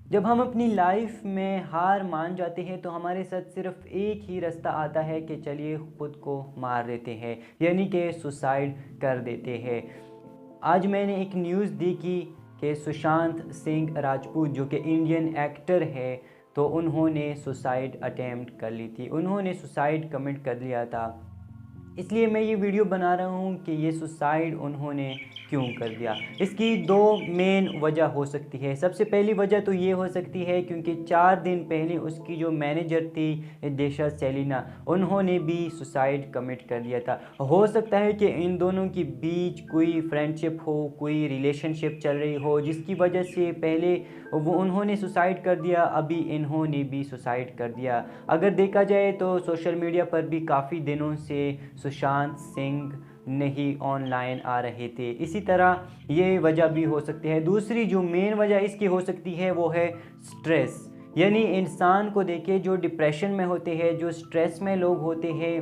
जब हम अपनी लाइफ में हार मान जाते हैं तो हमारे साथ सिर्फ एक ही रास्ता आता है कि चलिए खुद को मार देते हैं, यानी कि सुसाइड कर देते हैं। आज मैंने एक न्यूज़ देखी कि सुशांत सिंह राजपूत जो कि इंडियन एक्टर है, तो उन्होंने सुसाइड अटेम्प्ट कर ली थी, उन्होंने सुसाइड कमिट कर लिया था। इसलिए मैं ये वीडियो बना रहा हूँ कि ये सुसाइड उन्होंने क्यों कर दिया। इसकी दो मेन वजह हो सकती है। सबसे पहली वजह तो ये हो सकती है क्योंकि 4 दिन पहले उसकी जो मैनेजर थी देशा सेलिना, उन्होंने भी सुसाइड कमिट कर लिया था। हो सकता है कि इन दोनों के बीच कोई फ्रेंडशिप हो, कोई रिलेशनशिप चल रही हो, जिसकी वजह से पहले वो उन्होंने सुसाइड कर दिया, अभी इन्होंने भी सुसाइड कर दिया। अगर देखा जाए तो सोशल मीडिया पर भी काफ़ी दिनों से सुशांत सिंह नहीं ऑनलाइन आ रहे थे। इसी तरह ये वजह भी हो सकती है। दूसरी जो मेन वजह इसकी हो सकती है वो है स्ट्रेस। यानी इंसान को देखिए, जो डिप्रेशन में होते हैं, जो स्ट्रेस में लोग होते हैं,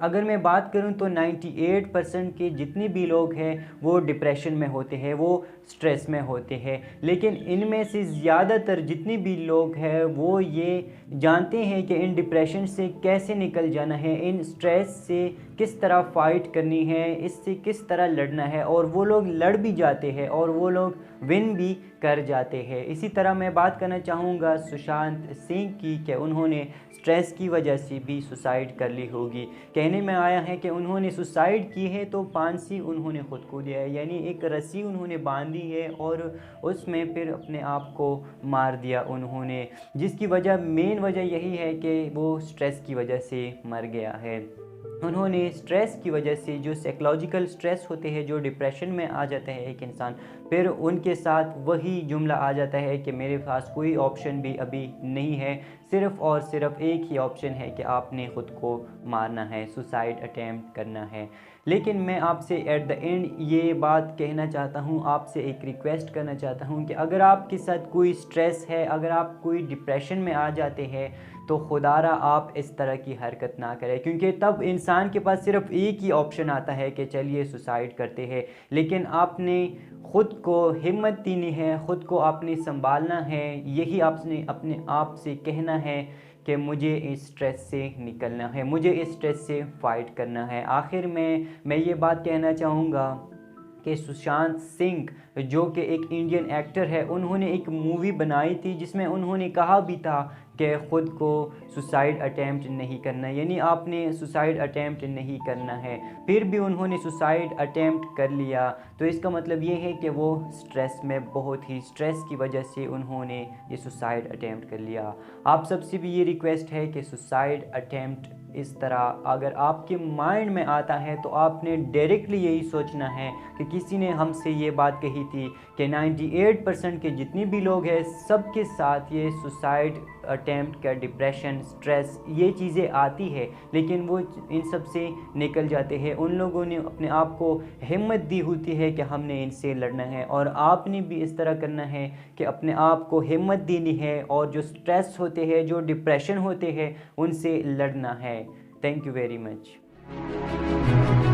अगर मैं बात करूं तो 98% के जितने भी लोग हैं वो डिप्रेशन में होते हैं, वो स्ट्रेस में होते हैं। लेकिन इनमें से ज़्यादातर जितने भी लोग हैं वो ये जानते हैं कि इन डिप्रेशन से कैसे निकल जाना है, इन स्ट्रेस से किस तरह फ़ाइट करनी है, इससे किस तरह लड़ना है, और वो लोग लड़ भी जाते हैं और वो लोग विन भी कर जाते हैं। इसी तरह मैं बात करना चाहूँगा सुशांत सिंह की कि उन्होंने स्ट्रेस की वजह से भी सुसाइड कर ली होगी। कहने में आया है कि उन्होंने सुसाइड की है तो फांसी उन्होंने ख़ुद को दिया है, यानी एक रस्सी उन्होंने बांधी है और उसमें फिर अपने आप को मार दिया उन्होंने, जिसकी वजह मेन वजह यही है कि वो स्ट्रेस की वजह से मर गया है। उन्होंने स्ट्रेस की वजह से, जो साइकोलॉजिकल स्ट्रेस होते हैं, जो डिप्रेशन में आ जाता है एक इंसान, फिर उनके साथ वही जुमला आ जाता है कि मेरे पास कोई ऑप्शन भी अभी नहीं है, सिर्फ़ और सिर्फ एक ही ऑप्शन है कि आपने ख़ुद को मारना है, सुसाइड अटेम्प्ट करना है। लेकिन मैं आपसे एट द एंड ये बात कहना चाहता हूँ, आपसे एक रिक्वेस्ट करना चाहता हूँ कि अगर आपके साथ कोई स्ट्रेस है, अगर आप कोई डिप्रेशन में आ जाते हैं, तो खुदारा आप इस तरह की हरकत ना करें, क्योंकि तब इंसान के पास सिर्फ एक ही ऑप्शन आता है कि चलिए सुसाइड करते हैं। लेकिन आपने ख़ुद को हिम्मत देनी है, ख़ुद को आपने संभालना है, यही आपने अपने आप से कहना है कि मुझे इस स्ट्रेस से निकलना है, मुझे इस स्ट्रेस से फ़ाइट करना है। आखिर में मैं ये बात कहना चाहूँगा कि सुशांत सिंह जो कि एक इंडियन एक्टर है, उन्होंने एक मूवी बनाई थी जिसमें उन्होंने कहा भी था कि ख़ुद को सुसाइड अटेम्प्ट नहीं करना, यानी आपने सुसाइड अटेम्प्ट नहीं करना है, फिर भी उन्होंने सुसाइड अटेम्प्ट कर लिया। तो इसका मतलब ये है कि वो स्ट्रेस में, बहुत ही स्ट्रेस की वजह से उन्होंने ये सुसाइड अटेम्प्ट कर लिया। आप सबसे भी ये रिक्वेस्ट है कि सुसाइड अटेम्प्ट इस तरह अगर आपके माइंड में आता है तो आपने डायरेक्टली यही सोचना है कि किसी ने हमसे ये बात कही थी कि 98% के जितने भी लोग हैं सबके साथ ये सुसाइड अटेम्प्ट का, डिप्रेशन, स्ट्रेस, ये चीज़ें आती है, लेकिन वो इन सब से निकल जाते हैं। उन लोगों ने अपने आप को हिम्मत दी होती है कि हमने इनसे लड़ना है, और आपने भी इस तरह करना है कि अपने आप को हिम्मत देनी है और जो स्ट्रेस होते हैं, जो डिप्रेशन होते हैं, उनसे लड़ना है। Thank you very much.